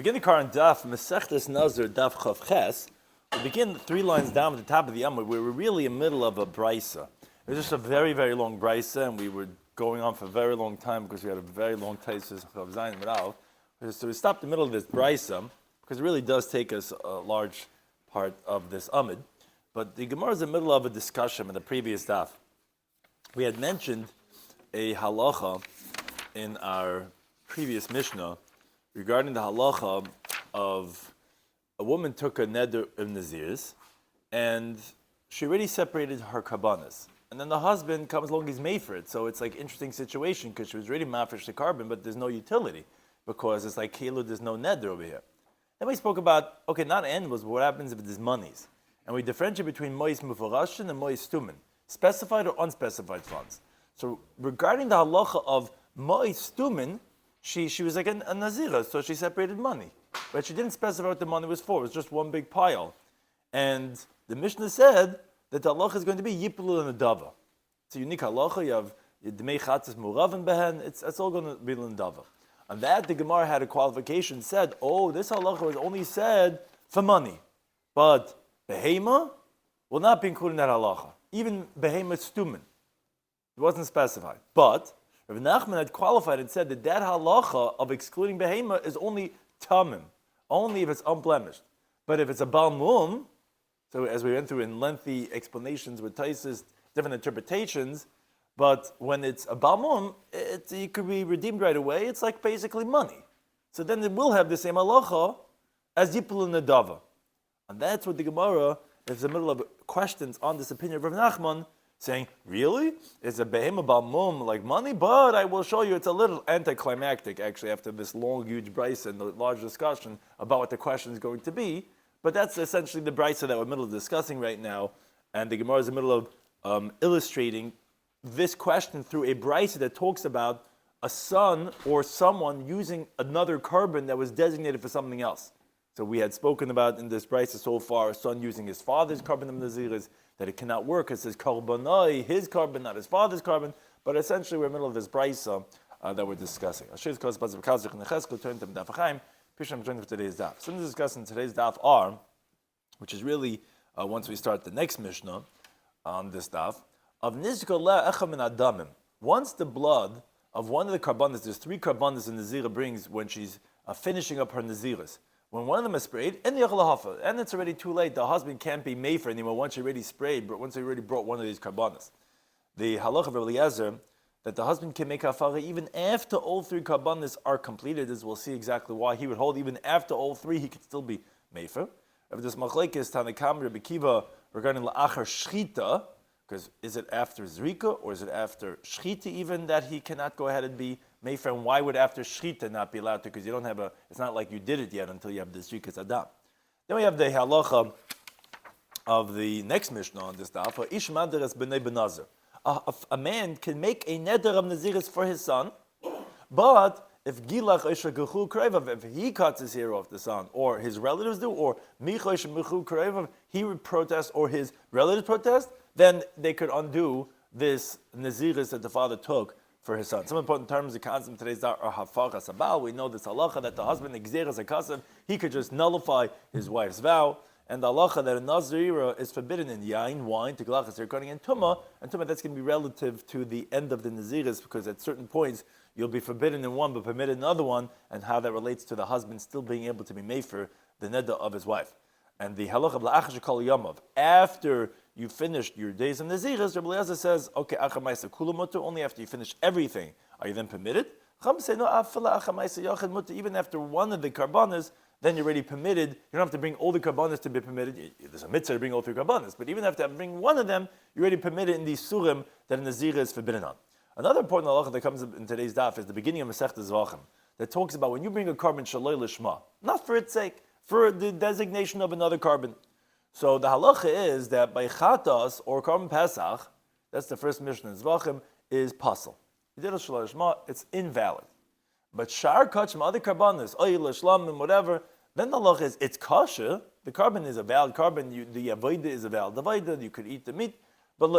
Begin the current Daf, Mesechta Nazir Daf Chav Ches. We begin 3 lines down at the top of the Yommi. We were really in the middle of a brisa. It was just a very, very long brisa, and we were going on for a very long time because we had a very long Taisus Chav Zayin Rav. So we stopped in the middle of this brisa because it really does take us a large part of this Amid. But the Gemara is in the middle of a discussion in the previous Daf. We had mentioned a halacha in our previous Mishnah regarding the halacha of a woman took a neder of Nazirs, and she already separated her karbanas. And then the husband comes along, he's made for it. So it's like an interesting situation because she was already mafresh the carbon, but there's no utility because it's like Kelu, there's no neder over here. Then we spoke about, okay, not animals, but what happens if there's monies? And we differentiate between mois mufarashin and mois stumin, specified or unspecified funds. So regarding the halacha of mois stumin, she was like a nazira, so she separated money. But she didn't specify what the money was for. It was just one big pile. And the Mishnah said that the halacha is going to be yiplu and dava. It's a unique halacha. You have dmei chatzis muravin behen. It's all going to be l'ndava. On that, the Gemara had a qualification, said, oh, this halacha was only said for money. But behema will not be included in that halacha. Even behema stumin. It wasn't specified. But Rabbi Nachman had qualified and said that halacha of excluding behema is only tamim, only if it's unblemished. But if it's a balmum, so as we went through in lengthy explanations with Taisus, different interpretations, but when it's a balmum, it could be redeemed right away. It's like basically money. So then it will have the same halacha as yipul nedava. And that's what the Gemara is in the middle of questions on this opinion of Rabbi Nachman, saying, really? Is a behema balmum like money? But I will show you it's a little anticlimactic, actually, after this long, huge brisa and the large discussion about what the question is going to be. But that's essentially the brisa that we're in the middle of discussing right now. And the Gemara is in the middle of illustrating this question through a brisa that talks about a son or someone using another carbon that was designated for something else. So we had spoken about in this brisa so far, a son using his father's carbon of Nazir, that it cannot work. It says karbanai, his carbon, not his father's carbon. But essentially, we're in the middle of this brisa that we're discussing. Turn to Daf Chaim. Pisham joined for today's daf. Some of the discussing today's daf are, which is really once we start the next Mishnah on this daf, of nizko le'echa min adamim. Once the blood of one of the karbanas, there's 3 karbanas the Nazira brings when she's finishing up her Naziris. When one of them is sprayed, and it's already too late, the husband can't be made for anymore once he already sprayed, but once he already brought one of these karbanas. The halach of Eliezer, that the husband can make hafara even after all 3 karbanas are completed, as we'll see exactly why he would hold, even after all 3, he could still be made for. If this machlekes Tanakam Rabbi Kiva regarding la'achar shchita, because is it after zrika or is it after shchita even that he cannot go ahead and be Mayfair, and why would after Shchita not be allowed to? Because you don't have it's not like you did it yet until you have the Zrikas Adam. Then we have the halacha of the next Mishnah on this daf. Ish madaras b'nei b'nazir. A man can make a neder of Naziris for his son, but if Gilach Isha Gechu Krevav, if he cuts his hair off the son, or his relatives do, or Micha Isha Mechu Krevav, he would protest, or his relatives protest, then they could undo this Naziris that the father took for his son. Some important terms, the concept today's are hafara sabal. We know this halacha that the husband exeres a kasav, he could just nullify his wife's vow. And the halacha that a nazira is forbidden in yain, wine, teglachas, irkoning, and tumah that's going to be relative to the end of the naziris, because at certain points you'll be forbidden in one but permitted in another one, and how that relates to the husband still being able to be made for the neder of his wife. And the halacha of la'achar shekol yamav, after you finished your days of Naziris, Rabbi Eliezer says, okay, achamaisa kulamutu, only after you finish everything are you then permitted. Chum say, no, even after one of the karbanas, then you're already permitted. You don't have to bring all the karbanas to be permitted. There's a mitzvah to bring all 3 karbanas, but even after bring one of them, you're already permitted in these surim that a Nazir is forbidden on. Another important halacha that comes in today's daf is the beginning of Masechta Zvachim, that talks about when you bring a carbon shaloi lishma, not for its sake, for the designation of another carbon. So the halacha is that by chatas or carbon pesach, that's the first Mishnah in Zvachim, is pasul. You did a shaloi lishma, it's invalid. But shar kachim, other karbanas, oil, shlamim, whatever, then the halacha is it's kosher. The carbon is a valid carbon. The avodah is a valid avodah. You could eat the meat, but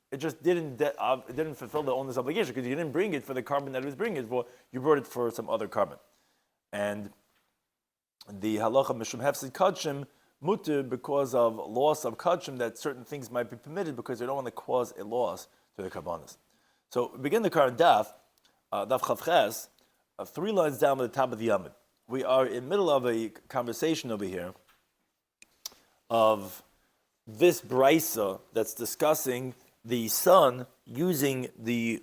it just didn't fulfill the owner's obligation because you didn't bring it for the carbon that it was bringing it for. You brought it for some other carbon. And the halacha mishum hefsid kadshim mutter because of loss of kadshim, that certain things might be permitted because they don't want to cause a loss to the karbanos. So we begin the current daf, daf chavches, 3 lines down at the top of the yamid. We are in the middle of a conversation over here of this brisa that's discussing the son using the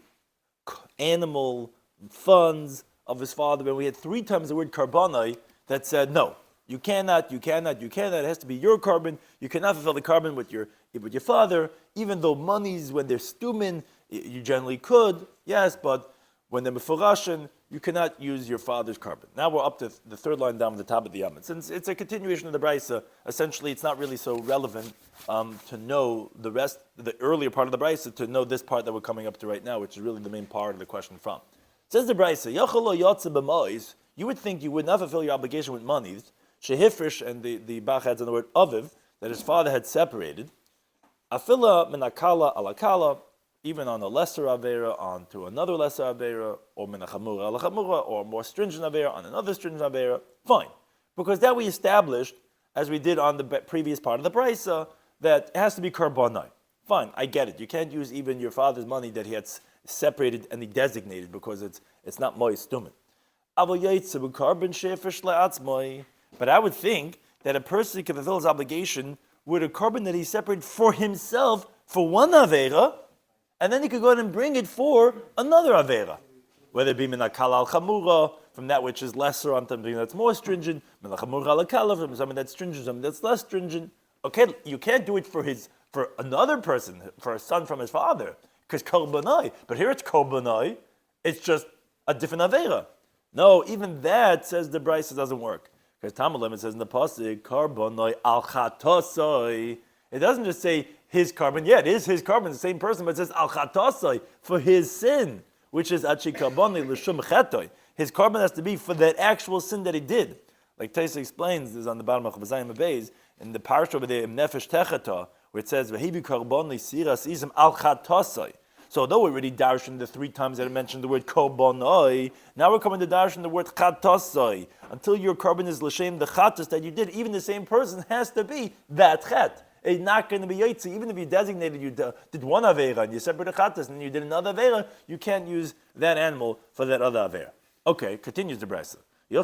animal funds of his father. And we had 3 times the word karbanai that said, no, you cannot, it has to be your carbon. You cannot fulfill the carbon with your father, even though monies, when they're stumin, you generally could, yes, but when they're mefurashin, you cannot use your father's carbon. Now we're up to the 3rd line down at the top of the yamid. Since it's a continuation of the brisa, essentially it's not really so relevant to know the earlier part of the brisa, to know this part that we're coming up to right now, which is really the main part of the question from. Says the brisa, you would think you would not fulfill your obligation with monies, shehifrish, and the Bach adds on the word aviv, that his father had separated, afila minakala alakala, even on a lesser avera onto another lesser avera, or minachamura alachamura, or more stringent avera on another stringent avera, fine. Because that we established, as we did on the previous part of the brisa, that it has to be karbanai. Fine, I get it. You can't use even your father's money that he had separated and he designated because it's not mois stumin. But I would think that a person can fulfill his obligation with a carbon that he separated for himself for one avera, and then he could go ahead and bring it for another avera, whether it be minakal al chamura, from that which is lesser on something that's more stringent, minachamura al kala, from something that's stringent, something that's less stringent. Okay, you can't do it for another person, for a son from his father, because korbanai. But here it's korbanai, it's just a different avera. No, even that, says the brisa, doesn't work. Because Tamalim, it says in the pasuk, korbanai al chatosai. It doesn't just say his carbon. Yeah, it is his carbon, the same person, but it says al chatasai, for his sin, which is achi karboni l'shum chetoi. His carbon has to be for that actual sin that he did. Like Taisa explains, this is on the bottom of Chazayim Abayz, in the parsha over there, in Nefesh Techata, where it says, V'hibi karboni siras ism al chatasai. So although we already darshan the 3 times that I mentioned the word karbonai, now we're coming to darshan the word chatasai. Until your carbon is l'shem the chatas that you did, even the same person has to be that chet. It's not going to be yotzi. Even if you designated, you did one avera and you separated chatas and you did another avera, you can't use that animal for that other avera. Okay, continues the brisa. You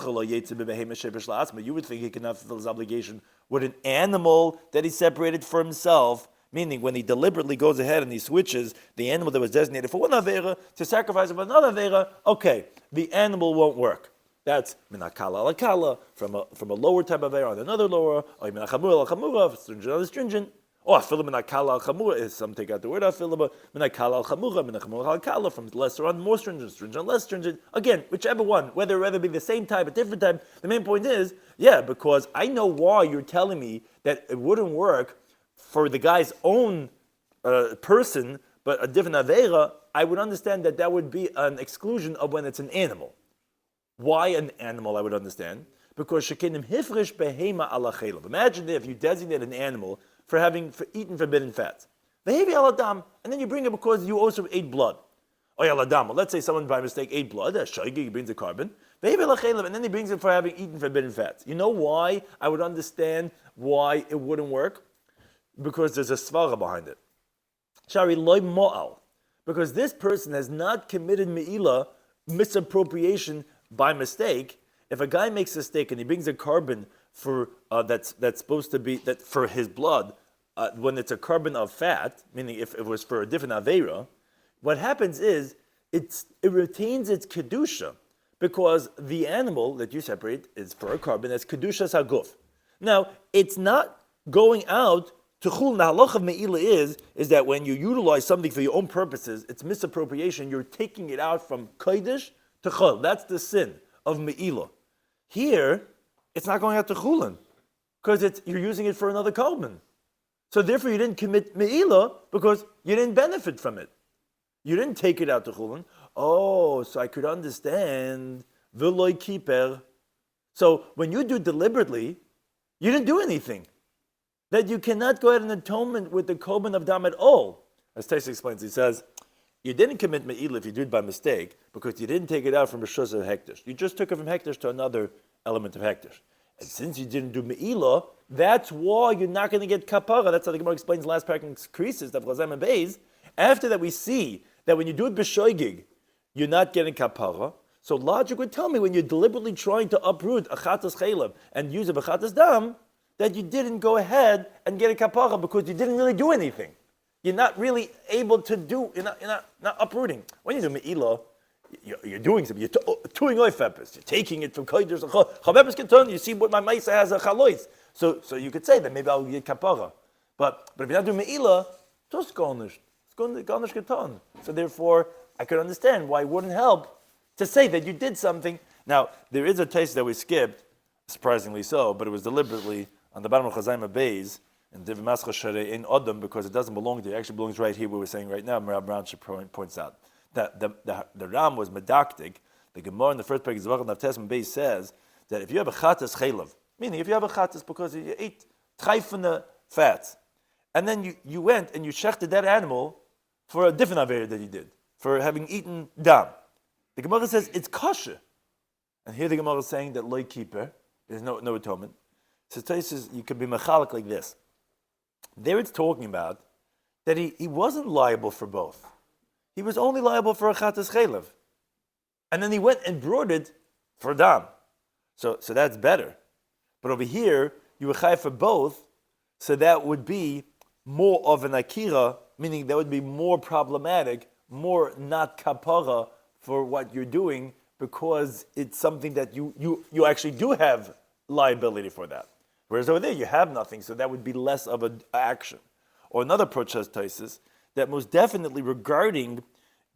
would think he cannot fulfill his obligation with an animal that he separated for himself, meaning when he deliberately goes ahead and he switches the animal that was designated for one avera to sacrifice for another avera. Okay, the animal won't work. That's minakala alakala, from a lower type of avera on another lower, or minachamura alchamura, stringent on stringent, or afila minakala alchamura, is some take out the word afila, but minakala alchamura, minachamura alkala, from lesser on more stringent, stringent on less stringent. Again, whichever one, whether it be the same type, a different type, the main point is, yeah, because I know why you're telling me that it wouldn't work for the guy's own person, but a different avera. I would understand that would be an exclusion of when it's an animal. Why an animal, I would understand? Because shekenim hifrish behema ala chelav. Imagine if you designate an animal for eating forbidden fats. Vehevi aladam, and then you bring it because you also ate blood. Or aladam, let's say someone by mistake ate blood, he brings a carbon. Vehevi ala chelav, and then he brings it for having eaten forbidden fats. You know why I would understand why it wouldn't work? Because there's a svara behind it. Shari loy mo'al. Because this person has not committed me'ilah, misappropriation, by mistake. If a guy makes a mistake and he brings a carbon for that's supposed to be that for his blood, when it's a carbon of fat, meaning if it was for a different avera, what happens is it retains its kedusha because the animal that you separate is for a carbon that's kedushas haguf. Now it's not going out to chul. The halach of me'ilah is that when you utilize something for your own purposes, it's misappropriation. You're taking it out from kodesh to chol. That's the sin of me'ilah. Here, it's not going out to chulin because you're using it for another carbon. So therefore, you didn't commit me'ilah because you didn't benefit from it. You didn't take it out to chulin. Oh, so I could understand v'loy kiper. So when you do deliberately, you didn't do anything. That you cannot go ahead and atonement with the korban of dam at all. As Taisa explains, he says, you didn't commit me'ilah if you did it by mistake, because you didn't take it out from Rishus of Hektish. You just took it from Hektish to another element of Hektish. And since you didn't do Me'ilah, that's why you're not going to get kapara. That's how the Gemara explains the last parak in Creases, Daf Chazayim and Beis. After that, we see that when you do it b'shoigig, you're not getting kapara. So logic would tell me when you're deliberately trying to uproot a chatas chaylev and use a chatas dam, that you didn't go ahead and get a kapara because you didn't really do anything. You're not really able to do, you're not uprooting. When you do Me'ilah, you're doing something. You're doing oifepes. You're taking it from kodesh. Chavepes keton. You see what my ma'isa has a chalois. So you could say that maybe I'll get kapara. But if you're not doing Me'ilah, just garnish. It's garnish keton. So therefore, I could understand why it wouldn't help to say that you did something. Now, there is a taste that we skipped, surprisingly so, but it was deliberately on the bottom of Chazayim Beis, and Div Mascha Sharei in Odom, because it doesn't belong there. It actually belongs right here where we're saying right now. Merab Brown points out that the Ram was medaktik. The Gemara in the first page of Testament Beis says that if you have a chatas chaylev, meaning if you have a chatas because you ate treifene fats, and then you went and you shechted that animal for a different aver that you did, for having eaten dam. The Gemara says it's kosher. And here the Gemara is saying that loy keeper, there's no atonement. So says you could be mechalik like this. There it's talking about that he wasn't liable for both. He was only liable for a chatas chaylev. And then he went and brought it for dam. So that's better. But over here, you were chai for both, so that would be more of an akira, meaning that would be more problematic, more not kapara for what you're doing, because it's something that you actually do have liability for that. Whereas over there, you have nothing, so that would be less of an action. Or another approach says Taisus, that most definitely regarding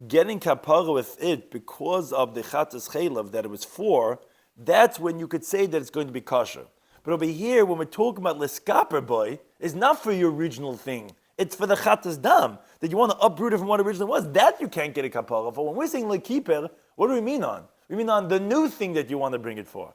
getting kapara with it because of the chatas chaylev that it was for, that's when you could say that it's going to be kosher. But over here, when we're talking about leskaper boy, it's not for your original thing. It's for the chatas dam, that you want to uproot it from what it originally was. That you can't get a kapara for. When we're saying lekiper, what do we mean on? We mean on the new thing that you want to bring it for.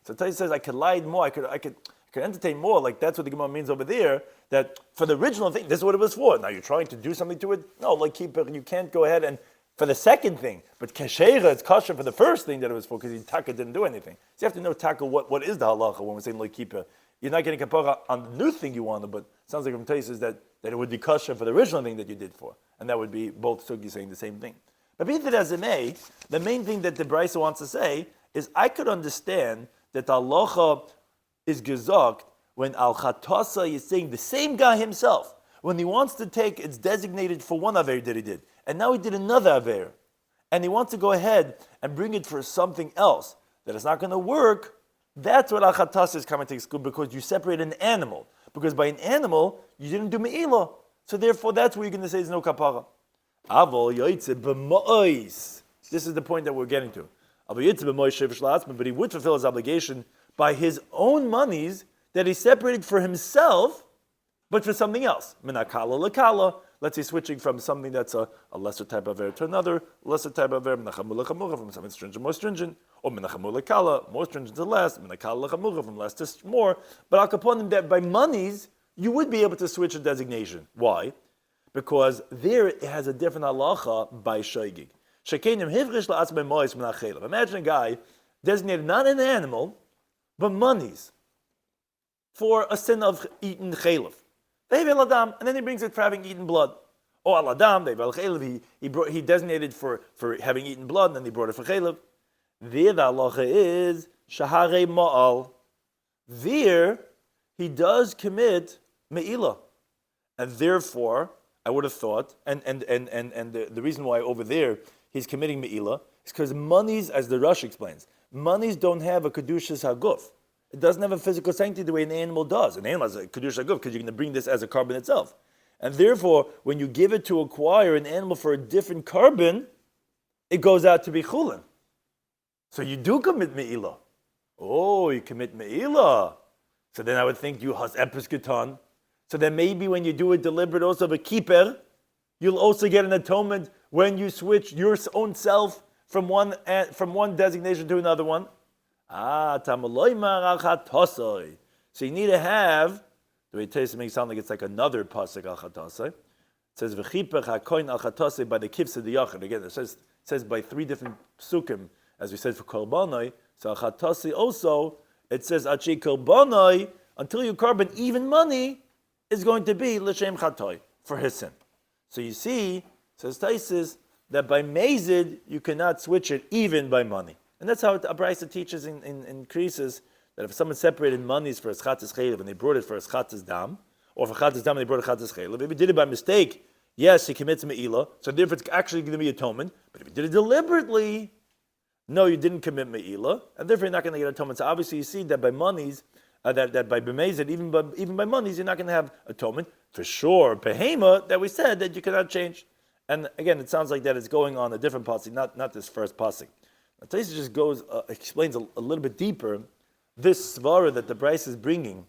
So Taisus says, I could lie more, I could entertain more, like that's what the Gemara means over there, that for the original thing, this is what it was for. Now you're trying to do something to it? No, like keeper, you can't go ahead and, for the second thing, but kasheira, it's kosher for the first thing that it was for, because taka didn't do anything. So you have to know taka, what is the halacha when we're saying like keeper. You're not getting kapara on the new thing you wanted, but it sounds like from Taisus that it would be kosher for the original thing that you did for. And that would be both sugis saying the same thing. But be it as it may, the main thing that the Brisa wants to say is I could understand that the halacha is gezakt when al chatasa is saying the same guy himself, when he wants to take, it's designated for one aver that he did, and now he did another aver, and he wants to go ahead and bring it for something else that is not going to work. That's what al chatasa is coming to exclude, because you separate an animal, because by an animal you didn't do me'ilah, so therefore that's where you're going to say there's no kapara. Avol yoytze b'mois. This is the point that we're getting to. But he would fulfill his obligation by his own monies that he separated for himself, but for something else. Minakala lakala. Let's say switching from something that's a lesser type of air to another lesser type of air. Minachamula chamura, from something stringent more stringent, or minachamula kala, more stringent to less. Minakala chamura, from less to more. But I'll upon him that by monies you would be able to switch a designation. Why? Because there it has a different halacha by shoigig. Imagine a guy designated not an animal, but monies for a sin of eating chaylev. And then he brings it for having eaten blood. Or aladam, he designated for having eaten blood, and then he brought it for chaylev. There the halacha is shahare ma'al. There he does commit me'ilah. And therefore, I would have thought, and the reason why over there he's committing me'ilah is because monies, as the Rush explains, monies don't have a kedushas haguf. It doesn't have a physical sanctity the way an animal does. An animal has a kedushas haguf because you're going to bring this as a carbon itself. And therefore, when you give it to acquire an animal for a different carbon, it goes out to be chulin. So you do commit me'ilah. Oh, you commit me'ilah. So then I would think you has epis ketan. So then maybe when you do a deliberate also of a keeper, you'll also get an atonement when you switch your own self from one designation to another one. So you need to have, the way it tastes makes it sound like it's like another pasuk al chatasai. It says v'chipach hakoin al chatasai by the kivs of the yachid. Again, it says says by 3 different psukim, as we said for korbanoi. So chatasi also, it says achi korbanoi, until you carbon, even money is going to be l'shem chatoi, for his sin. So you see, says Taisis, that by mazid, you cannot switch it even by money. And that's how a Brisa teaches in Krisis, that if someone separated monies for a chatas chaylev and they brought it for a chatas dam, or for chatas dam and they brought a chatas chaylev, if he did it by mistake, yes, he commits me'ilah, so therefore it's actually going to be atonement. But if he did it deliberately, no, you didn't commit me'ilah, and therefore you're not going to get atonement. So obviously you see that by monies, that by b'mezid, even by monies, you're not going to have atonement. For sure, behema, that we said that you cannot change. And again, it sounds like that it's going on a different pasuk, not this first pasuk. Taisa just goes, explains a little bit deeper this svara that the Bryce is bringing,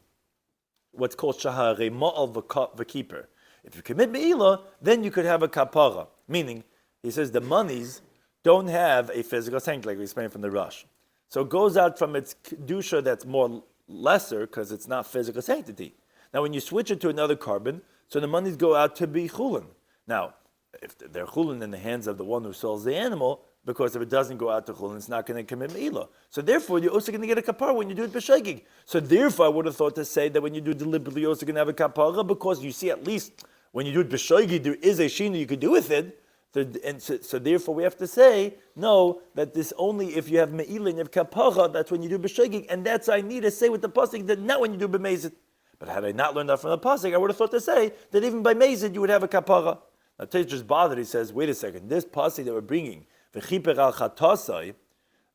what's called shaharei ma'al v'keeper. If you commit me'ilah, then you could have a kapara. Meaning, he says the monies don't have a physical sanctity, like we explained from the Rush. So it goes out from its kedusha that's more lesser because it's not physical sanctity. Now, when you switch it to another carbon, so the monies go out to be chulin. Now, if they're chulin in the hands of the one who sells the animal, because if it doesn't go out to chulin, it's not going to commit me'ilah. So therefore, you're also going to get a kapara when you do it b'shegig. So therefore, I would have thought to say that when you do it deliberately, you're also going to have a kapara, because you see at least when you do it b'shegig, there is a shina you could do with it. So therefore, we have to say, no, that this only if you have me'ilah and you have kapara, that's when you do b'shegig, and that's I need to say with the pasuk that not when you do b'mezid. But had I not learned that from the pasuk, I would have thought to say that even by mezid you would have a kapara. Now, Teish just bothered. He says, wait a second, this pasuk that we're bringing, v'chiper al chatasai,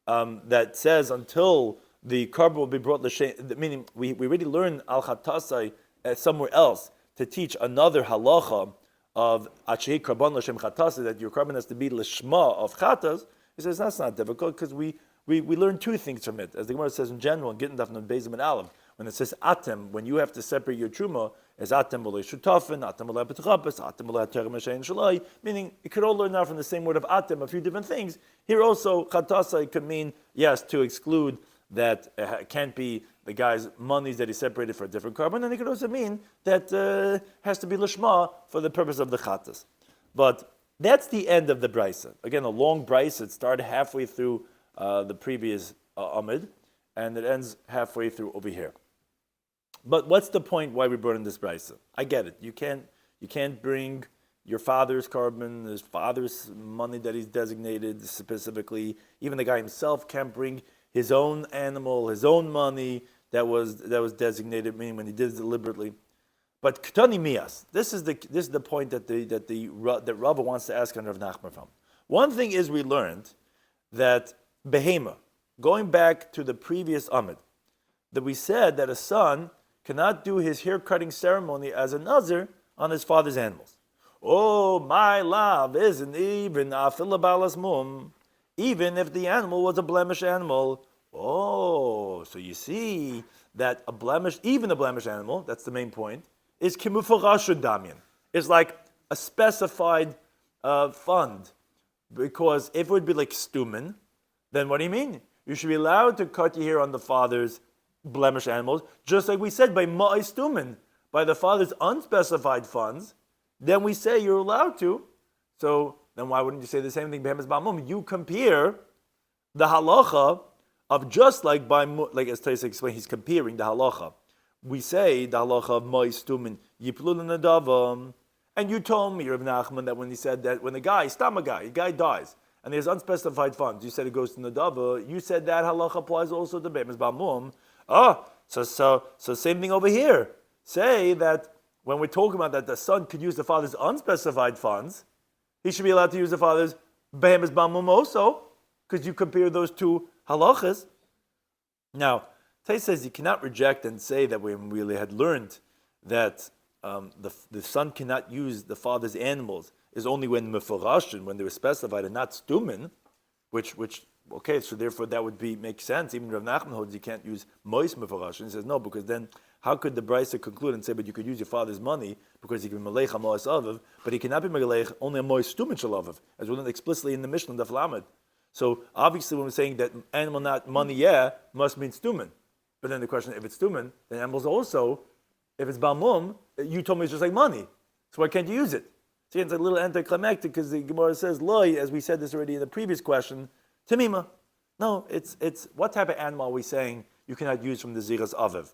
that says until the carbon will be brought l'shem, meaning we already learned al chatasai somewhere else to teach another halacha of achehi carbon l'shem chatasai, that your carbon has to be l'shma of chatas. He says that's not difficult because we learn 2 things from it. As the Gemara says in general, in Gittin Daf Nun Beis and Aleph, when it says atem, when you have to separate your truma, is atem v'lo shutafin, atem v'lo petchapes, atem v'lo terem shein shalai. Meaning, you could all learn now from the same word of atem a few different things. Here also, chatasai could mean, yes, to exclude that it can't be the guy's monies that he separated for a different carbon, and it could also mean that has to be lishma for the purpose of the chatas. But that's the end of the brisa. Again, a long brisa. It started halfway through the previous amid, and it ends halfway through over here. But what's the point why we brought in this brisa? I get it. You can't bring your father's carbon, his father's money that he's designated specifically. Even the guy himself can't bring his own animal, his own money that was designated, meaning when he did it deliberately. But Ketani Mias, this is the point that Rava wants to ask on Rav Nachman from. One thing is we learned that behema, going back to the previous Amid, that we said that a son cannot do his hair cutting ceremony as a Nazir on his father's animals. Oh, my love isn't even afil balas mum, even if the animal was a blemished animal. Oh, so you see that even a blemished animal, that's the main point, is kimufarashu damian. It's like a specified fund. Because if it would be like stumen, then what do you mean? You should be allowed to cut your hair on the father's blemished animals, just like we said by ma'i stumen, by the father's unspecified funds, then we say you're allowed to. So then why wouldn't you say the same thing? You compare the halacha of just like as Taisa explained, he's comparing the halacha. We say the halacha of ma'i stumen, yiplul nadavam. And you told me, Rabbi Nachman, that when he said that when a guy dies, and there's unspecified funds, you said it goes to Nadava, you said that halacha applies also to Be'emes Ba'mum. So same thing over here. Say that when we're talking about that the son could use the father's unspecified funds, he should be allowed to use the father's Be'emes Ba'mum also, because you compare those 2 halachas. Now, Tay says you cannot reject and say that we really had learned that the son cannot use the father's animals is only when meforashin, when they were specified, and not stumen, which okay, so therefore that would make sense. Even Rav Nachman holds you can't use mois meforashin. He says no, because then how could the brisa conclude and say, but you could use your father's money because he can be malech mois aviv, but he cannot be malech only a mois stumen shalaviv, as we learned explicitly in the Mishnah Daf Lamed. So obviously, when we're saying that animal not money, must mean stumen. But then the question, if it's stumen, then animals also. If it's balmum, you told me it's just like money. So why can't you use it? So it's a little anticlimactic because the Gemara says, loy, as we said this already in the previous question, tamima. No, it's what type of animal are we saying you cannot use from the Ziras Aviv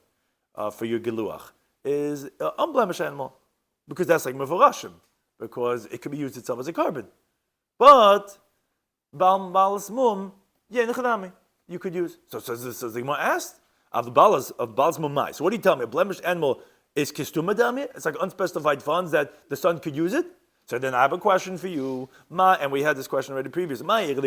for your Geluach? Is unblemished animal. Because that's like Mevorashim. Because it could be used itself as a carbon. But, Balas Mum, you could use. So the Gemara asked, of Balas Mum Mai. So what do you tell me? A blemished animal is Kistuma Dami? It's like unspecified funds that the son could use it? So then I have a question for you. And we had this question already previously. Why is the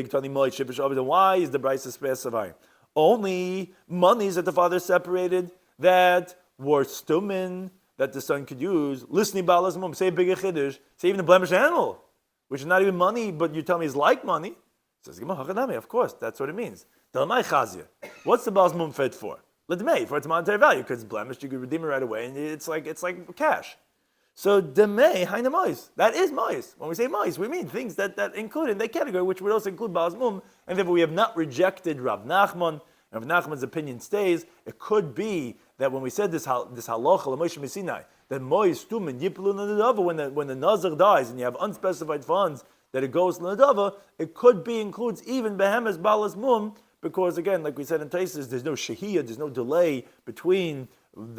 Brisa specifying? Only monies that the father separated that were stumin, that the son could use. Listening Balas Mum, say bigger chiddush, say even a blemished animal, which is not even money, but you tell me is like money. Says of course, that's what it means. What's the Balas Mum fed for? L'dmei, for its monetary value, because it's blemished, you could redeem it right away, and it's like cash. So demei haina mois. That is mois. When we say mois, we mean things that include in that category, which would also include Balas Mum, and therefore we have not rejected Rav Nachman. And Rav Nachman's opinion stays. It could be that when we said this halacha l'Moshe Messinai, that mois tumin yiplu l'nadava, when the Nazir dies and you have unspecified funds that it goes l'nadava, it could be includes even behemoth Balas Mum, because again, like we said in Taisus, there's no shahiyah, there's no delay between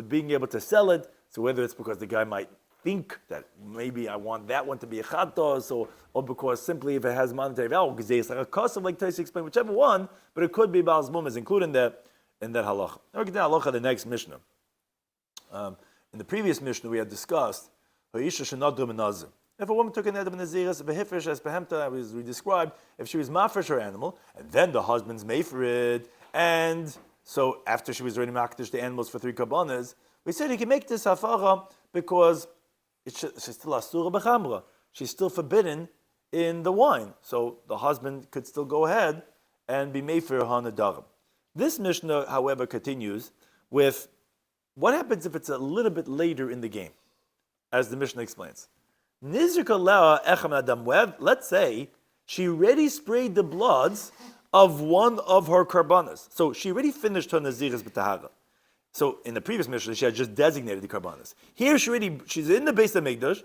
being able to sell it. So whether it's because the guy might think that maybe I want that one to be a chatos, or because simply if it has monetary value, because it's like a custom, like Taisus explained, whichever one, but it could be Balas Mum is included in that halacha. Now we get to halacha, the next Mishnah. In the previous Mishnah we had discussed, if a woman took an edom naziris, behifish as behemta, as we described, if she was mafresh her animal, and then the husband's made for it, and so after she was already makdish the animals for 3 karbanas, we said he can make this hafara because she's still asura b'chamra. She's still forbidden in the wine. So the husband could still go ahead and be made for her nadarim. This Mishnah, however, continues with what happens if it's a little bit later in the game, as the Mishnah explains. Let's say she already sprayed the bloods of one of her karbanas. So she already finished her naziris b'tahara. So in the previous Mishnah, she had just designated the karbanas. Here she's in the base of Mikdash.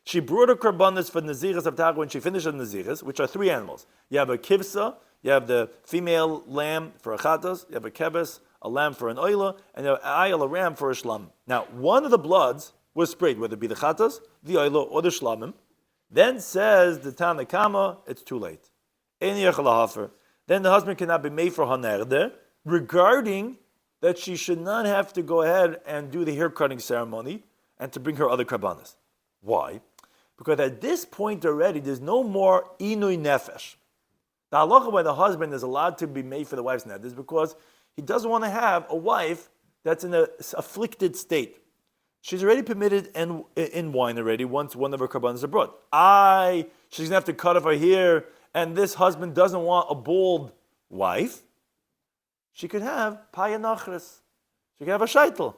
She brought her karbanas for naziris of tahara when she finished the naziris, which are 3 animals. You have a kivsa, you have the female lamb for a chatas, you have a keves, a lamb for an oila, and you have a ram for a shlam. Now, one of the bloods was sprayed, whether it be the chatas, the oila, or the shlamim. Then says the Tana Kama, it's too late. Then the husband cannot be made for hanerde, regarding that she should not have to go ahead and do the hair cutting ceremony and to bring her other karbanas. Why? Because at this point already, there's no more inui nefesh. The halacha why the husband is allowed to be made for the wife's neder is because he doesn't want to have a wife that's in an afflicted state. She's already permitted in wine already once one of her karbanas are brought. She's going to have to cut off her hair, and this husband doesn't want a bald wife. She could have paya nachris. She could have a shaitel.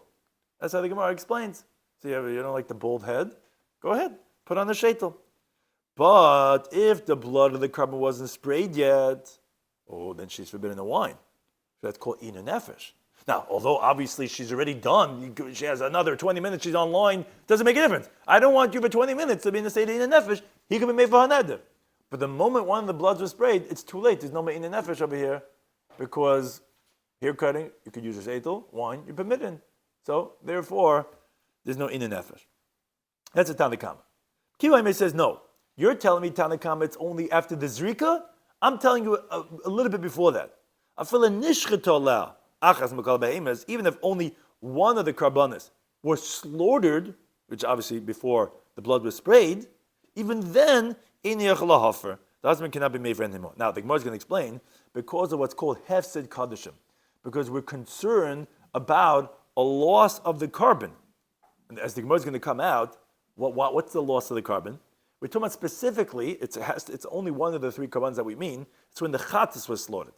That's how the Gemara explains. So you don't like the bald head? Go ahead, put on the shaitel. But if the blood of the karban wasn't sprayed yet, then she's forbidden the wine. That's called ina nefesh. Now, although obviously she's already done, she has another 20 minutes, she's online, doesn't make a difference. I don't want you for 20 minutes to be in the state of ina nefesh. He could be made for haneder. But the moment one of the bloods was sprayed, it's too late. There's no ina nefesh over here, because hair cutting, you could use a shaitel, wine, you're permitted. So, therefore, there's no ina nefesh. That's a Tanakama. Kivaime says, no. You're telling me, Tanakama, it's only after the zrika? I'm telling you a little bit before that. Even if only one of the karbanas was slaughtered, which obviously before the blood was sprayed, even then, the husband cannot be made for anymore. Now, the Gemara is going to explain, because of what's called hefsed kadashim, because we're concerned about a loss of the carbon. And as the Gemara is going to come out, what's the loss of the carbon? We're talking about specifically, it's only one of the 3 carbons that we mean, it's when the chatas was slaughtered.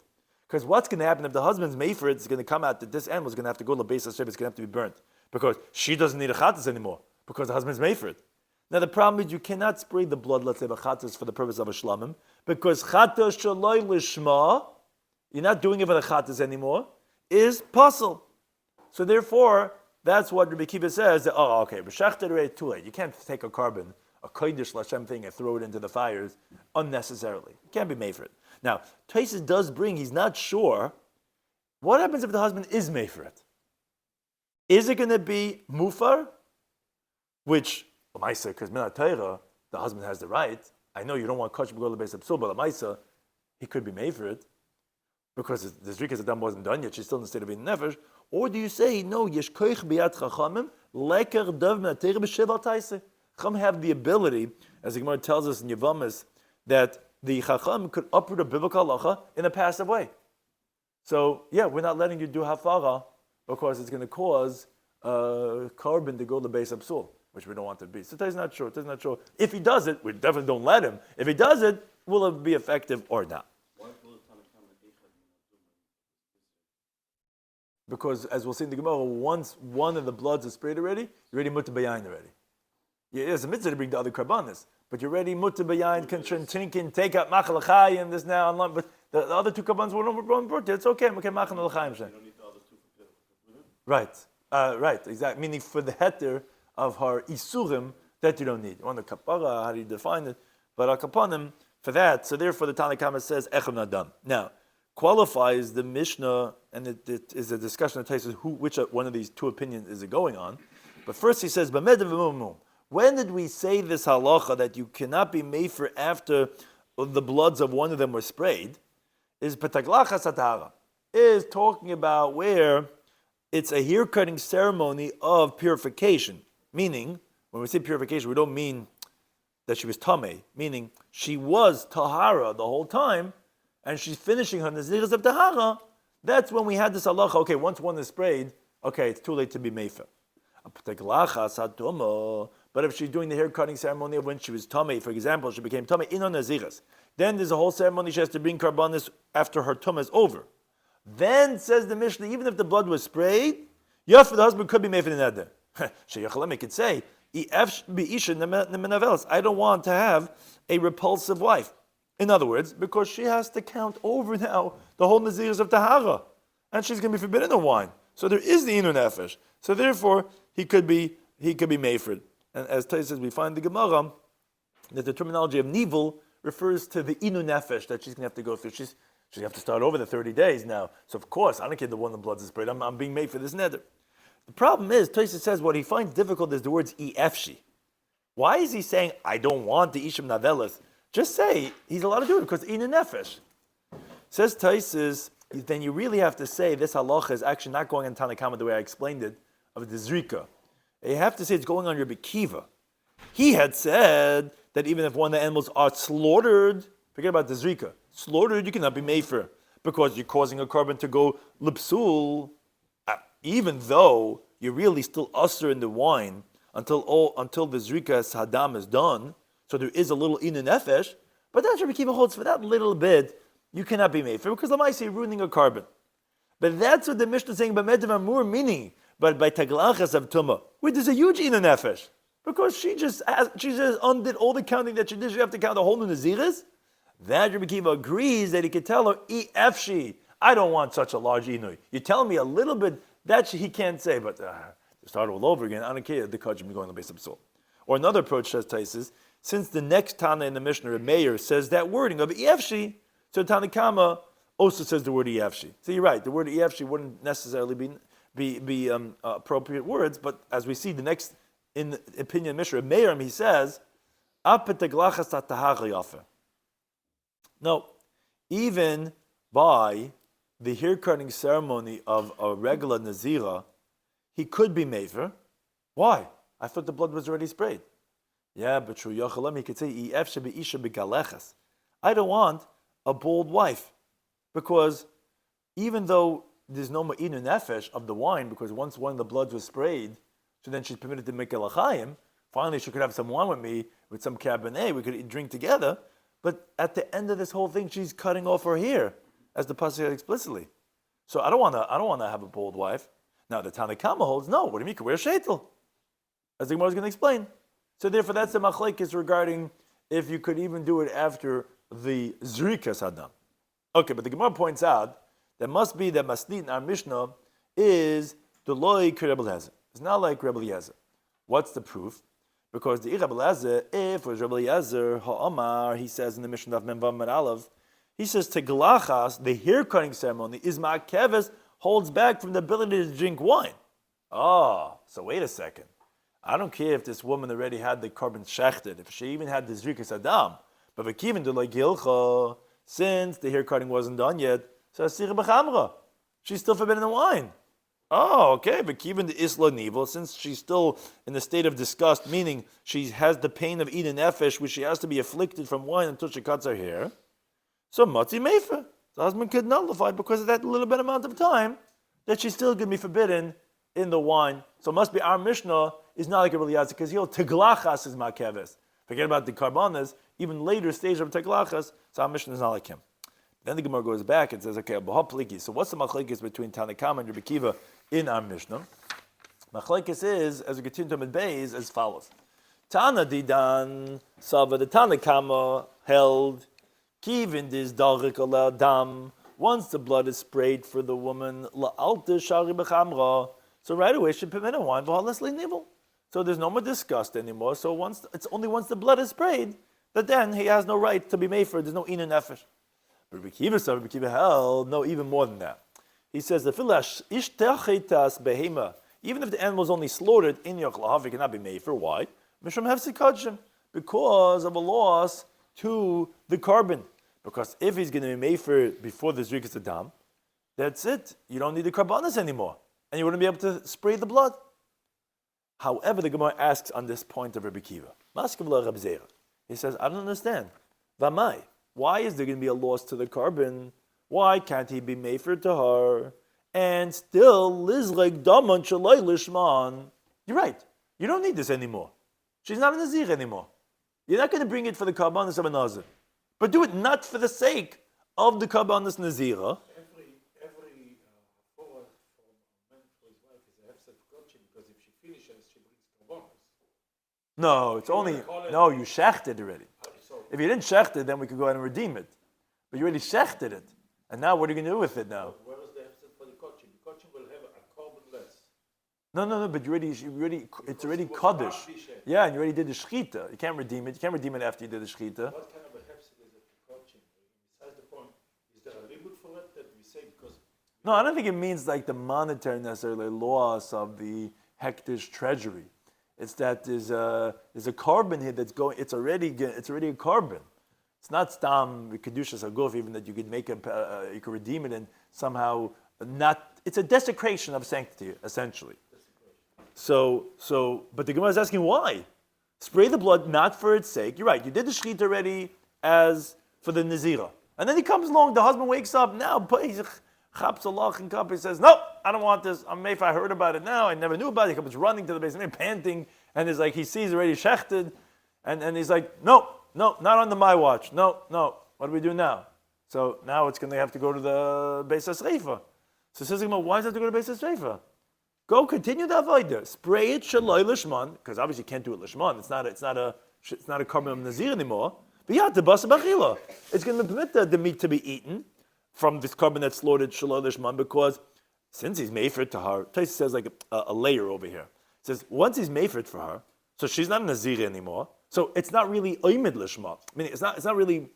Because what's going to happen if the husband's made for it, it's going to come out that this animal is going to have to go to the base of Sheb, it's going to have to be burnt. Because she doesn't need a chatas anymore, because the husband's made for it. Now the problem is you cannot spray the blood, let's say, of a chatas for the purpose of a shlamim, because chatas shaloi lishma, you're not doing it for the chatas anymore, is puzzle. So therefore, that's what Rabbi Kiva says, that, okay, b'shachted already too late. You can't take a carbon a kodesh l'Hashem thing and throw it into the fires unnecessarily. It can't be made for it. Now, Tosfos does bring, he's not sure, what happens if the husband is made for it? Is it going to be mufar? Which, l'maisa, because minat Torah, the husband has the right. I know you don't want kosher b'gol l'beis absul, but l'maisa, he could be made for it. Because the zrikas adam wasn't done yet, she's still in the state of being nefesh. Or do you say, no, yesh koich b'yad chachamim, leker dav minat Torah b'shev al taiseh. Chacham have the ability, as the Gemara tells us in Yevamis, that the Chacham could uproot a biblical halacha in a passive way. So, yeah, we're not letting you do hafara because it's going to cause carbon to go to the base absul, which we don't want it to be. So Tai's not sure. Tai's not sure. If he does it, we definitely don't let him. If he does it, will it be effective or not? Because, as we'll see in the Gemara, once one of the bloods is sprayed already, you're already mutter bayayin already. Yeah, it's a mitzvah to bring the other karbanis, but you're ready mutter bayayin, trinkin, take out machal l'chayim, this now, but the other two karbanis weren't brought. It's okay. Okay, machal l'chayim. You don't need the other two. Right, right, exactly. Meaning for the heter of her isurim that you don't need. On the kapara, how do you define it? But al kapanim for that. So therefore, the Tanna Kama says echem nadam. Now, qualifies the Mishnah, and it is a discussion that tells us which one of these two opinions is it going on. But first he says, when did we say this halacha that you cannot be made for after the bloods of one of them were sprayed? Is petaglacha satara, is talking about where it's a hair-cutting ceremony of purification. Meaning, when we say purification, we don't mean that she was tameh, meaning she was tahara the whole time, and she's finishing her naziris of tahara. That's when we had this halacha. Okay, once one is sprayed, okay, it's too late to be mefer. But if she's doing the hair cutting ceremony of when she was tameh, for example, she became tameh in her naziris, then there's a whole ceremony she has to bring karbanis after her tumah is over. Then says the Mishnah, even if the blood was sprayed, for the husband could be made for the neder. Sheyachalem could say, I don't want to have a repulsive wife. In other words, because she has to count over now the whole naziris of tahara, and she's going to be forbidden the wine. So there is the inu nefesh. So therefore, he could be made for it. And as Tais says, we find the Gemara that the terminology of nivel refers to the inu nefesh that she's going to have to go through. She's going to have to start over the 30 days now. So of course, I don't care the one the blood is sprayed. I'm being made for this neder. The problem is, Tais says what he finds difficult is the words efshi. Why is he saying I don't want the ishim navelas? Just say he's allowed to do it because inu nefesh. Says Tais, then you really have to say this halacha is actually not going on Tanna Kama the way I explained it of the zrika. You have to say it's going on Rabbi Kiva. He had said that even if one of the animals are slaughtered, forget about the zrika, slaughtered you cannot be made for because you're causing a carbon to go lipsul, even though you're really still usher in the wine until the zrika hadam is done. So there is a little inu nefesh, but that's Rabbi Kiva holds for that little bit you cannot be made for because the mice are ruining a carbon. But that's what the Mishnah is saying by Medav Amur, meaning, but by Taglachas of Tumah, where there's a huge inu nefesh, because she just undid all the counting that she did. She have to count the whole naziris. That Rabbi Kiva agrees that he could tell her, efshi, I don't want such a large inu. You tell me a little bit that he can't say, but to start all over again, I don't care. The kajim going to base of soul. Or another approach says Taisis, since the next Tana in the Mishnah, Reb Meir, says that wording of efshi, so Tanna Kama also says the word efshi. So you're right, the word efshi wouldn't necessarily be appropriate words, but as we see the next in the opinion of Mishnah, Meir, he says, no, even by the hair cutting ceremony of a regular nazira, he could be mefer. Why? I thought the blood was already sprayed. Yeah, but true. He could say, I don't want a bald wife, because even though there's no ma'inu nefesh of the wine, because once one of the bloods was sprayed, so then she's permitted to make a l'chaim. Finally, she could have some wine with me, with some cabernet, we could drink together. But at the end of this whole thing, she's cutting off her hair, as the pasuk said explicitly. So I don't want to have a bald wife. Now the Tanna Kama holds, no, what do you mean? You can wear a sheitel, as the Gemara is going to explain. So therefore, that's the machlekes regarding if you could even do it after the zrikas hadam. Okay, but the Gemara points out that must be that masnit in our Mishnah is the loy Rebbe Eliezer. It's not like Rebbe Eliezer. What's the proof? Because the Rabbi Eliezer, if it was Rabbi Eliezer, Ha'amar, he says in the Mishnah of Memvam Aleph, he says, Teglachas, the hair cutting ceremony, is ma'akeves, holds back from the ability to drink wine. Oh, so wait a second. I don't care if this woman already had the carbon shechted, if she even had the zrikas adam, but v'kivin do like gilcha, since the hair cutting wasn't done yet, so asira b'chamra, she's still forbidden the wine. Oh, okay, but even the isla nivel, since she's still in the state of disgust, meaning she has the pain of eating nefesh, which she has to be afflicted from wine until she cuts her hair. So matzi mefer, the husband could nullify because of that little bit amount of time that she's still going to be forbidden in the wine. So it must be our Mishnah is not like a Eliezer because he'll teglachas is makeves. Forget about the karbanas, even later stage of teglachas. So our Mishnah is not like him. Then the Gemara goes back and says, okay, so what's the machlekes between Tanakama and Rabbi Kiva in our Mishnah? Machlekes is, as we continue to Medbeis, as follows. Tana didan, Sava, the Tanakama held, Kivin dis darik ala dam, once the blood is sprayed for the woman, la'alta shari b'chamra, so right away she permit a wine, v'halesli nivel. So there's no more disgust anymore, so it's only once the blood is sprayed, that then he has no right to be made for, there's no inu nefesh. But Rabbi Kiva held, no, even more than that. He says, the filash ishtechitas behema, even if the animal is only slaughtered in Yoklahav, it cannot be made for. Why? Mishram hefsikadshim, because of a loss to the carbon. Because if he's going to be made for before the Zrikas Adam, that's it. You don't need the carbonas anymore. And you wouldn't be able to spray the blood. However, the Gemara asks on this point of Rabbi Kiva. He says, I don't understand. Vamai. Why is there going to be a loss to the carbon? Why can't he be made for tahar? And still, lizleg daman shalai lishman. You're right. You don't need this anymore. She's not a Nazir anymore. You're not going to bring it for the karbanas of a Nazir. But do it not for the sake of the karbanas Nazira. Every forward from a man for his wife is a hefset gotcha because if she finishes, she brings karbanas. No, it's only, no, you shechted already. If you didn't shecht it, then we could go ahead and redeem it. But you already shechted it. And now what are you going to do with it now? Where is the hefset for the kochin? The kochin will have a carbon less. No, but it's already kaddish. Yeah, and you already did the shechita. You can't redeem it. You can't redeem it after you did the shechita. What kind of a hefset is it for kochin? Besides the point, is there a limit for it that we say because... No, I don't think it means like the monetary necessarily loss of the hektish treasury. It's that there's a carbon here that's going. It's already a carbon. It's not stam kedushas aguf, even that you could make you could redeem it and somehow not. It's a desecration of sanctity essentially. So, but the Gemara is asking why. Spray the blood not for its sake. You're right. You did the shechita already as for the nazira, and then he comes along. The husband wakes up now. He's chaps a lach and cup. He says, "No, I don't want this. I'm if I heard about it now. I never knew about it." He comes running to the basement, panting, and he's like, he sees already shechted, and he's like, "No, not under my watch. No. What do we do now?" So now it's going to have to go to the Beis HaSreifa. So says, "Why does it have to go to Beis HaSreifa? Go continue the avodah. Spray it shaloi lishman, because obviously you can't do it lishman. It's not a carbon of nazir anymore. But yeah, the basa b'achila. It's going to permit the meat to be eaten from this carbon that's slaughtered shaloi lishman, because since he's made for it to her, Taisa says like a layer over here. It says once he's made for it for her, so she's not a nazir anymore. So it's not really oimid lishma. I mean, it's not really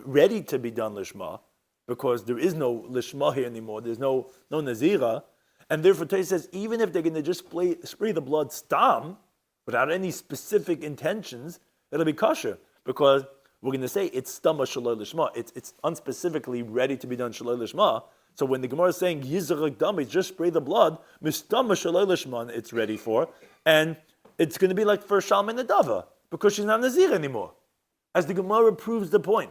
ready to be done lishma, because there is no lishma here anymore. There's no nazira. And therefore, Taisa says, even if they're going to just spray the blood stam, without any specific intentions, it'll be kosher. Because we're going to say it's stama shaloi lishma. It's unspecifically ready to be done shaloi lishma. So when the Gemara is saying yizarek dami, just spray the blood, mistama shaloi lishma, it's ready for. And it's going to be like for Shalman Nadava, because she's not Nazir anymore. As the Gemara proves the point.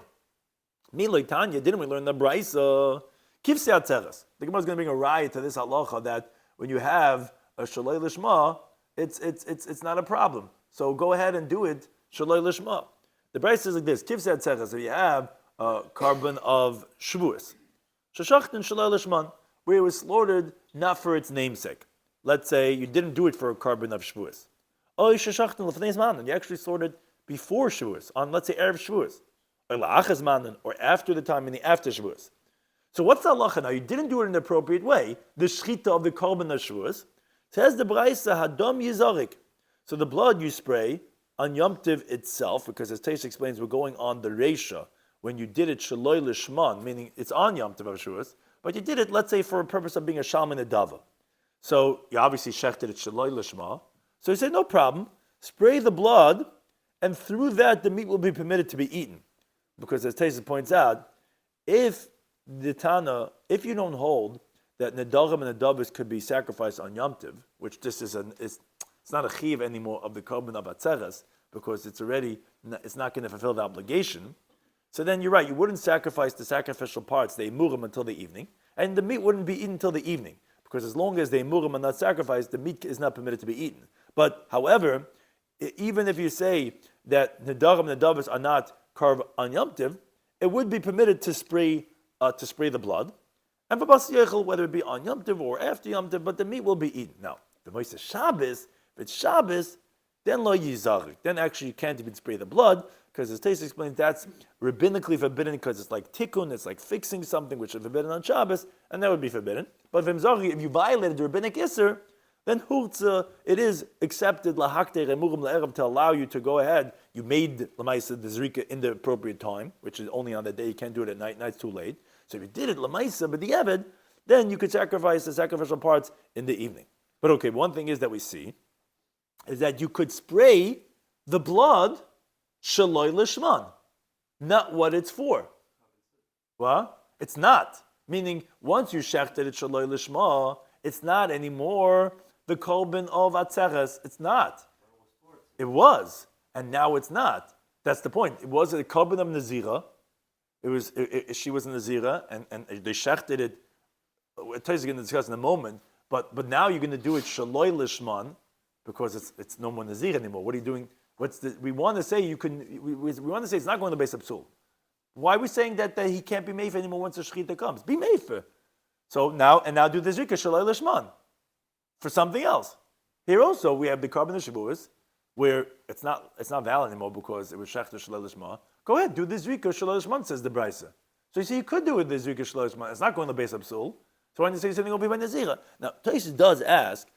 Milay Tanya, didn't we learn the Braisa? Kivse atzeres. The Gemara is going to bring a riot to this halacha that when you have a shaloi lishma, it's not a problem. So go ahead and do it shaloi lishma. The Braisa says like this: Kivse atzeres. If you have a carbon of shvuas, shashachten shaloi lishman, where it was slaughtered not for its namesake. Let's say you didn't do it for a carbon of shvuas. Oh, shashachten lefnei zmanan. You actually slaughtered before shvuas, on let's say erev shvuas, or la'achas manan, or after the time, meaning after shvuas. So what's the halacha now? You didn't do it in the appropriate way. The shchita of the carbon of shvuas says the Braisa hadam yizarik. So the blood you spray on Yom Tiv itself, because as Teish explains, we're going on the Reisha, when you did it Shaloi Lishman, meaning it's on Yom Tiv Avshuas, but you did it, let's say, for a purpose of being a Shalman Adava. So you obviously shechted it Shaloi Lishma. So he said, no problem, spray the blood, and through that the meat will be permitted to be eaten. Because as Teish points out, if you don't hold that Nedarim and Nedavos could be sacrificed on Yom Tiv, which this is it's not a chiv anymore of the korban of Atzeres, because it's not going to fulfill the obligation. So then you're right, you wouldn't sacrifice the sacrificial parts, the emurim, until the evening, and the meat wouldn't be eaten until the evening, because as long as the emurim are not sacrificed, the meat is not permitted to be eaten. But however, even if you say that Nedarim and Nedavos are not carved on Yom Tiv, it would be permitted to spray the blood, and for Bas Yechel, whether it be on Yom Tiv or after Yom Tiv, but the meat will be eaten. Now, the Moisés Shabbos, if it's Shabbos, then lo yizarich. Then actually you can't even spray the blood, because as Teish explains, that's rabbinically forbidden, because it's like tikkun, it's like fixing something which is forbidden on Shabbos, and that would be forbidden. But if you violated the rabbinic isser, then hurtza, it is accepted lahakte remurim la'erev to allow you to go ahead. You made lemaisa the zrika in the appropriate time, which is only on the day. You can't do it at night. Night's too late. So if you did it lemaisa but the eved, then you could sacrifice the sacrificial parts in the evening. But okay, one thing is that we see is that you could spray the blood shaloi lishman, not what it's for. Well, it's not. Meaning, once you shechted it shaloi lishma, it's not anymore the korban of Atzeres. It's not. It was, and now it's not. That's the point. It was a korban of Nazira. She was a Nazira, and they shechted it. Tai's going to discuss in a moment. But now you're going to do it shaloi lishman, because it's no more Nazir anymore. What are you doing? We want to say you can. We want to say it's not going to Beis Absul. Why are we saying that he can't be mefer anymore once the shechita comes? Be mefer. So now do the zrika shaloi lishman for something else. Here also we have the korban of Shavuos, where it's not valid anymore because it was shechta shaloi lishman. Go ahead, do the zrika shaloi lishman, says the Brisa. So you see, you could do it the zrika shaloi lishman. It's not going to Beis Absul. So why don't you say something will be by Nazira? Now Taish does ask.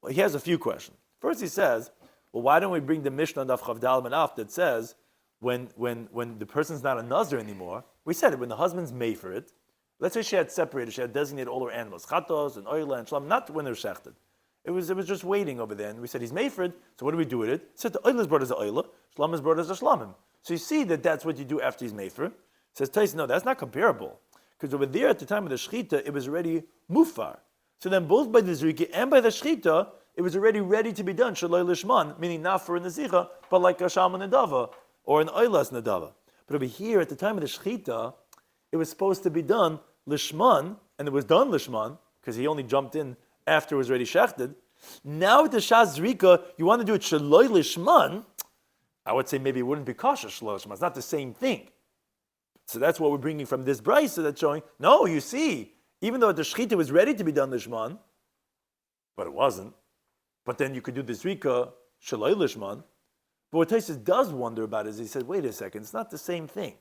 Well, he has a few questions. First, he says, well, why don't we bring the Mishnah Daf Chavdal Menaf that says when the person's not a Nazir anymore? We said it when the husband's made for it. Let's say she had separated, she had designated all her animals, chatos and oila and shlam, not when they're shechted. It was just waiting over there, and we said he's made for it. So what do we do with it? Said the oila is brought as a oila, shlam is brought as a shlamim. So you see that that's what you do after he's made for it. Says Tais, no, that's not comparable, because over there at the time of the shechita, it was already mufar. So then both by the zrika and by the shechita, it was already ready to be done, shaloi lishman, meaning not for a nazira, but like a shalman nadava, or an oilas nadava. But over here, at the time of the shechita, it was supposed to be done lishman, and it was done lishman, because he only jumped in after it was already shechted. Now with the shaz zrika, you want to do it shaloi lishman, I would say maybe it wouldn't be kosher shaloi lishman. It's not the same thing. So that's what we're bringing from this brisa that's showing, no, you see, even though the shechita was ready to be done lishman, but it wasn't. But then you could do the zrika shaloi lishman. But what Taisus does wonder about is he said, wait a second, it's not the same thing.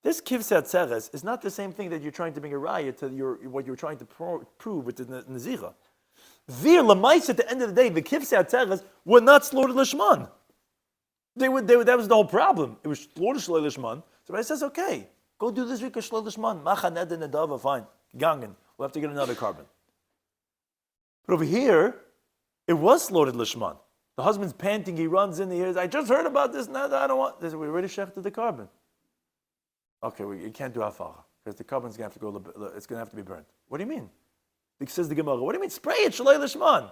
This kivsat seres is not the same thing that you're trying to bring a raya to what you're trying to prove with the nazira. Vir lamais at the end of the day, the kivsat seres were not slaughtered lishman. That was the whole problem. It was slaughtered shaloi lishman. So I says, okay, go do the zrika shaloi lishman. Machaned nedava, fine. Gangen. We'll have to get another carbon. But over here, it was slaughtered lishman. The husband's panting, he runs in, he hears, I just heard about this, no, I don't want this. We already shechted the carbon. Okay, you can't do hafacha, because the carbon's going to have to go, it's going to have to be burnt. What do you mean? It says the Gemara, what do you mean? Spray it, shaloi lishman.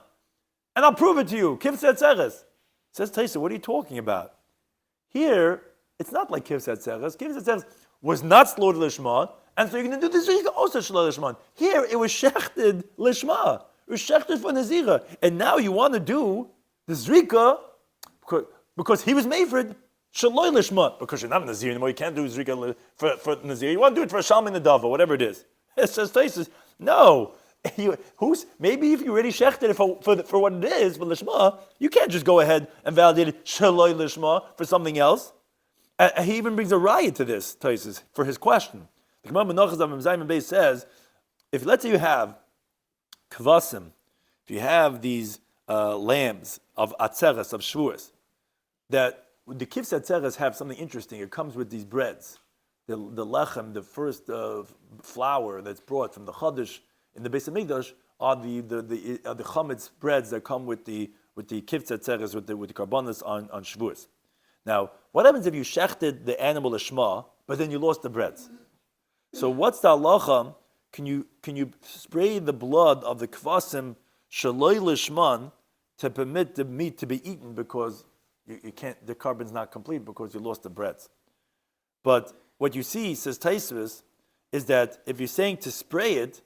And I'll prove it to you. Kivsat seres. Says Taisa, what are you talking about? Here, it's not like kivsat seres. Kivsat seres was not slaughtered lishman, and so you're going to do this also shaloi lishman. Here, it was shechted lishma. It was shechted for nazira. And now you want to do the zrika, because he was made for it, shaloi lishma, because you're not a nazir anymore, you can't do zrika for nazir. You want to do it for a shalman nadava, whatever it is. It says Taisus, no. Maybe if you already shechted it for what it is, for lishma, you can't just go ahead and validate it shaloi lishma for something else. He even brings a riot to this, Taisus, for his question. The Gemara Menachos Daf Zayin Beis says, if let's say you have kvasim, if you have these lambs of atzeres, of shvuos, that the kivs atzeres have something interesting. It comes with these breads. The lechem, the first flour that's brought from the Chodesh in the Beis Hamikdash, are the chametz breads that come with the kivs atzeres, with the karbonos on shvuos. Now, what happens if you shechted the animal lishma, but then you lost the breads? So what's the halacha? Can you spray the blood of the kvasim shaloi lishman to permit the meat to be eaten because you can't? The carbon's not complete because you lost the breads. But what you see, says Taisvis, is that if you're saying to spray it,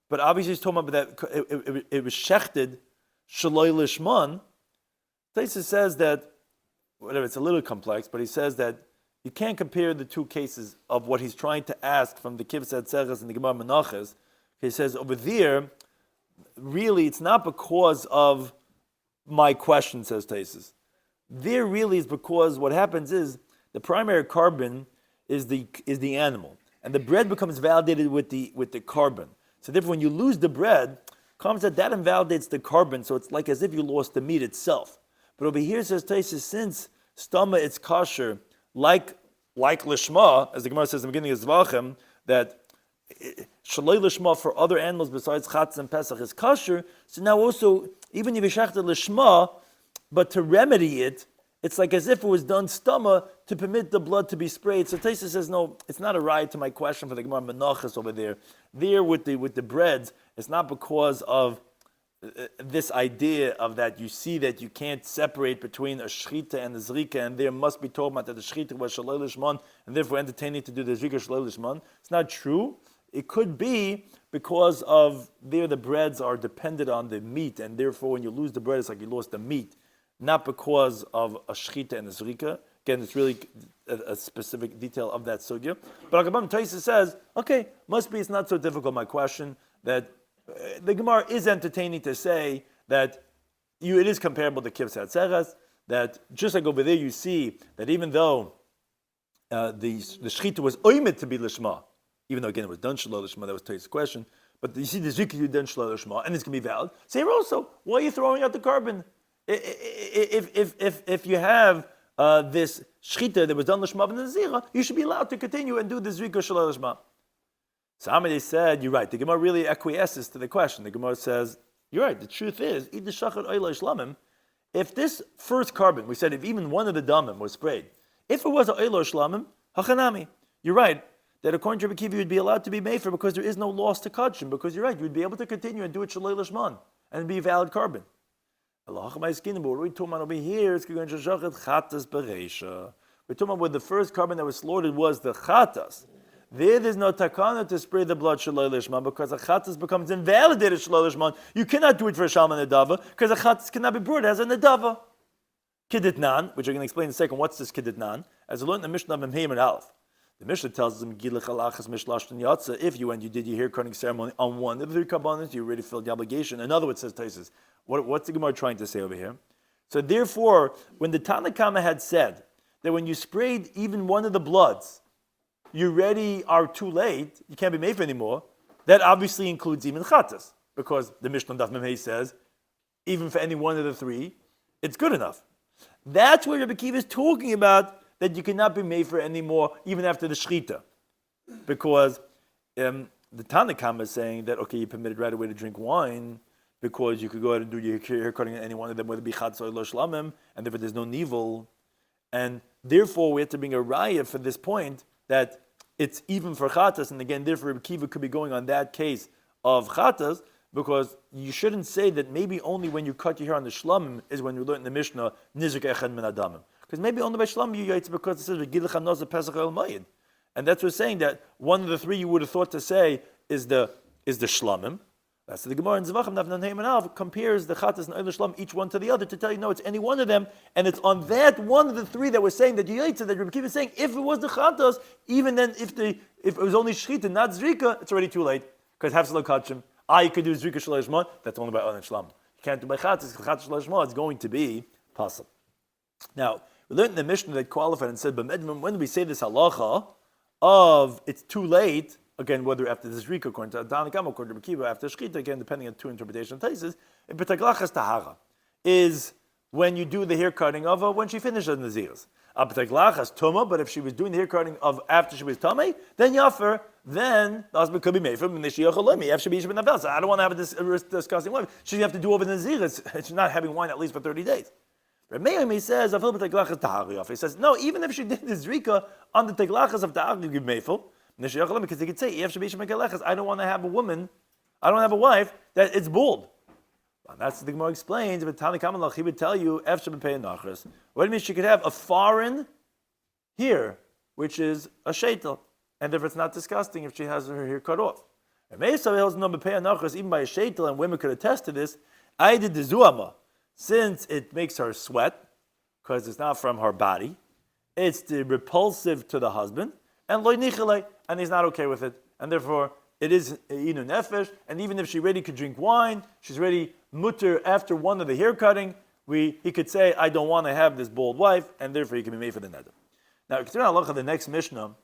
but obviously he's talking about that it was shechted shaloi lishman. Taisvis says that, whatever, it's a little complex, but he says that you can't compare the two cases of what he's trying to ask from the Kivs Atzeres and the Gemara Menachos. He says over there, really, it's not because of my question, says Taisus. There really is because what happens is the primary carbon is the animal, and the bread becomes validated with the carbon. So therefore, when you lose the bread, comes that invalidates the carbon. So it's like as if you lost the meat itself. But over here, says Taisus, since stama it's kosher, like lishma, as the Gemara says in the beginning of Zvachim, that shaloi lishma for other animals besides chatz and pesach is kosher. So now also, even if you shechted lishma, but to remedy it, it's like as if it was done stama to permit the blood to be sprayed. So Taisa says, no, it's not a right to my question for the Gemara Menachos over there. There with the breads, it's not because of this idea of that you see that you can't separate between a shchita and a zrika, and there must be told about that the shchita was shaloi lishman, and therefore entertaining to do the zrika shaloi lishman. It's not true. It could be because of there the breads are dependent on the meat, and therefore when you lose the bread, it's like you lost the meat, not because of a shchita and a zrika. Again, it's really a specific detail of that sugya. But Agabam Taisa says, okay, must be it's not so difficult, my question, that the Gemara is entertaining to say that it is comparable to Kivs Hatzeres, that just like over there you see that even though the Shechita was oimid to be Lishma, even though again it was done Shalom Lishma, that was Tai's question, but you see the Zikr you done Shalom Lishma, and it's going to be valid. So here also, why are you throwing out the carbon? If you have this Shechita that was done Lishma and Nazir, you should be allowed to continue and do the Zikr Shalom Lishma. Somebody said, you're right. The Gemara really acquiesces to the question. The Gemara says, you're right. The truth is, if this first carbon, we said if even one of the damim was sprayed, if it was a oilo shlamim, hachanami, you're right, that according to Rabbi Kiva, you'd be allowed to be mefer because there is no loss to kachim, because you're right, you'd be able to continue and do it shaloi lishman, and be a valid carbon. But what we're talking about over here is we're talking about where the first carbon that was slaughtered was the chatas. There's no takana to spray the blood shaloi lishman because a chatas becomes invalidated shaloi lishman. You cannot do it for a shalman nedava because a chatas cannot be brought as a nedava. Kiditnan, which I'm going to explain in a second. What's this kiditnan? As I learned in the Mishnah of Memheim and Alf, the Mishnah tells them if you did your hair cutting ceremony on one of the three kabbanas, you already filled the obligation. In other words, says Taisus, what's the Gemara trying to say over here? So therefore, when the Tanakama had said that when you sprayed even one of the bloods, you already are too late, you can't be made anymore, that obviously includes even chatas, because the Mishnah Daf Memhei says, even for any one of the three, it's good enough. That's what Rabbi Kiva is talking about, that you cannot be made for anymore, even after the shchita. Because the Tanakama is saying that, okay, you're permitted right away to drink wine, because you could go ahead and do your hair cutting on any one of them, whether it be chatzah or lo shlamim, and therefore there's no nivel. And therefore we have to bring a raya for this point, that it's even for chatas, and again, therefore Rabbi Kiva could be going on that case of chatas, because you shouldn't say that maybe only when you cut your hair on the shlamim is when you learn in the Mishnah, nizik echad min adamim. Because maybe only by shlamim you yaitz because it says, v'gilech hanoz pesach el mayid. And that's what's saying that one of the three you would have thought to say is the shlamim. That's the Gemara in Zvachim, Navnan Heim and Alv, compares the chatas and oil shlam, each one to the other, to tell you, no, it's any one of them, and it's on that one of the three that we're saying that you yaitz, that Rabbi Kiva is saying, if it was the chatas, even then, if it was only shchita, not zrika, it's already too late, because hafsalo kachim. You could do zrika shalei shmon, that's only by oil and shlam. You can't do by chatas, because chatas shalei shmon, it's going to be possible. Now, we learned in the Mishnah that qualified and said, but when we say this halacha of it's too late, again, whether after the Zrika, according to Tanakama, according to Rabbi Kiva, after Shchita, again, depending on two interpretation of Taisus, in B'taglachas Tahara. is when you do the hair cutting of when she finishes Nazirs. But if she was doing the hair cutting of after she was Tamei, then Yafer, then the husband could be made from the shiur Yomi. I don't want to have a discussing wife. She's have to do over the Nazir. It's not having wine at least for 30 days. Rabbi Shloimy says, he says, no, even if she did the Zrika on the Teglachas of Ta'ari Meifel, because he could say, I don't want to have a woman, I don't have a wife that it's bald. And that's what the Gemara explains. If Tani Kamalach, he would tell you, what do you mean she could have a foreign hair, which is a shaitel, and if it's not disgusting if she has her hair cut off. Even by a shaitel, and women could attest to this, I did the zuama, since it makes her sweat, because it's not from her body, it's the repulsive to the husband, and loy nichele, and he's not okay with it, and therefore it is inu nefesh, and even if she really could drink wine, she's ready mutter after one of the hair cutting, he could say, I don't want to have this bald wife, and therefore he can be made for the neder. Now, consider halacha the next Mishnah,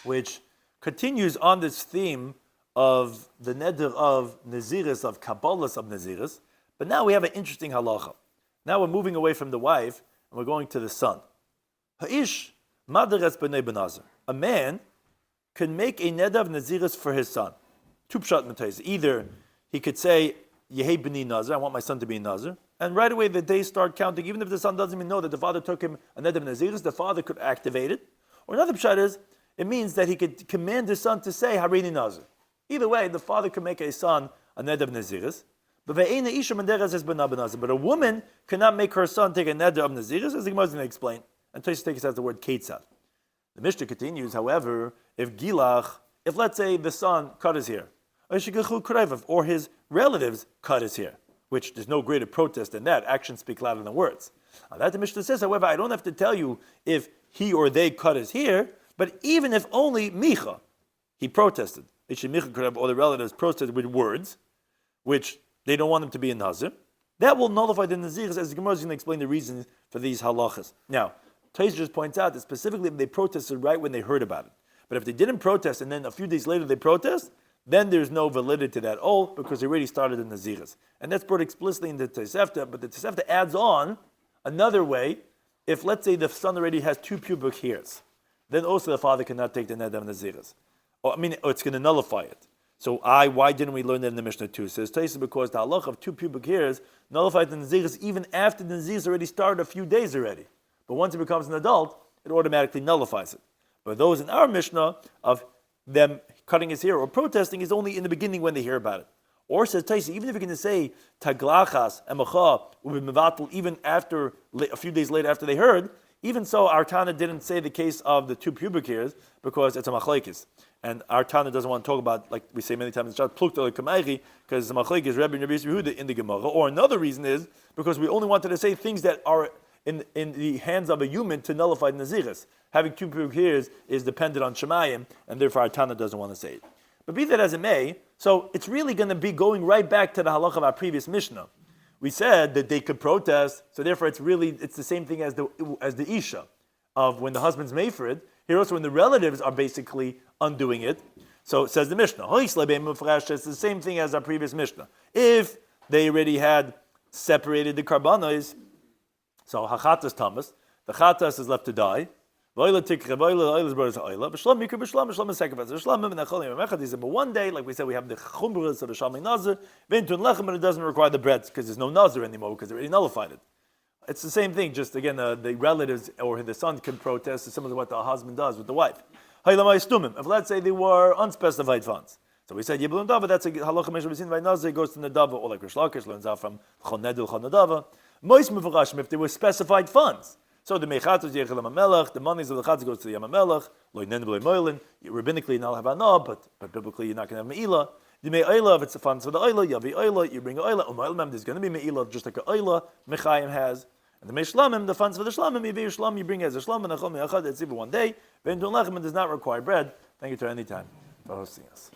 which continues on this theme of the neder of naziris, of kabbalas of naziris, but now we have an interesting halacha. Now we're moving away from the wife, and we're going to the son. Ha'ish madares b'nei b'nazir. A man can make a neder of naziris for his son. Two pshat matais. Either he could say, Yehei b'ni nazir, I want my son to be a nazir, and right away the days start counting, even if the son doesn't even know that the father took him a neder of naziris, the father could activate it. Or another pshat is, it means that he could command his son to say Harini nazir. Either way, the father could make a son a neder of naziris. But a woman cannot make her son take a neder of naziris, as the Gemara is going to explain. And Tosfos takes out the word ketzad. The Mishnah continues, however, if let's say the son cut his hair, or his relatives cut his hair, which there's no greater protest than that. Actions speak louder than words. Now that the Mishnah says, however, I don't have to tell you if he or they cut his hair, but even if only Micha, he protested. Or the relatives protested with words, which they don't want him to be a Nazir. That will nullify the Nazirs, as the Gemara is going to explain the reasons for these halachas. Now, Tosfos just points out that specifically if they protested right when they heard about it. But if they didn't protest and then a few days later they protest, then there's no validity to that oath because they already started in Naziris. And that's brought explicitly in the Tosefta, but the Tosefta adds on another way. If, let's say, the son already has 2 pubic hairs, then also the father cannot take the neder of Naziris. Or it's going to nullify it. So why didn't we learn that in the Mishnah too? Says Tosfos because the halach of 2 pubic hairs nullifies the Naziris even after the Naziris already started a few days already. But once it becomes an adult, it automatically nullifies it. But those in our Mishnah of them cutting his hair or protesting is only in the beginning when they hear about it. Or says Tosfos, even if you're going to say taglachas emacha u'b'mevatel even after a few days later after they heard, even so our Tana didn't say the case of the 2 pubic hairs because it's a machlekes. And our Tana doesn't want to talk about, like we say many times in Shas, plukta l'kamayri, because the machlekes Rebbe and Rabbi Yehuda in the Gemara. Or another reason is because we only wanted to say things that are in the hands of a human to nullify Naziris. Having 2 pubic hairs is dependent on Shemayim, and therefore our Tana doesn't want to say it. But be that as it may, so it's really going to be going right back to the halach of our previous Mishnah. We said that they could protest, so therefore it's the same thing as the Isha, of when the husband's made for it. Here also when the relatives are basically undoing it. So it says the Mishnah, it's the same thing as our previous Mishnah. If they already had separated the karbanos, so hachatas tamas, the chatas is left to die. But one day, like we said, we have the chumras of the shalmei nazir, but it doesn't require the bread because there's no nazir anymore because they already nullified it. It's the same thing, just again, the relatives or the son can protest, similar to what the husband does with the wife. If let's say they were unspecified funds. So we said, Yibulun Dava, that's a halacha measure we've seen by Nazir, goes to Nadava, or like Rish Lakish learns out from Chonedul Chonadava. Mois Mufagashim, if they were specified funds. So the Mechatos Yechel Yamamelech, the monies of the Chatzah goes to the Yamamelech, Loi Nen B'loi Moilin, rabbinically you're not have Anah, but biblically you're not going to have Me'ilah. The Me'ilah, if it's the funds for the Oila, Yavi Oila, you bring Oila, U'Moilmem, there's going to be Me'ilah, just like a Oila, Mechayim has. And the Meshlamim, the funds for the Shlamim, Yavi Shlam, you bring as a Shlam, and Achol Me'achad, it's even one day. V'Entun Lechem, does not require bread. Thank you to any time for hosting us.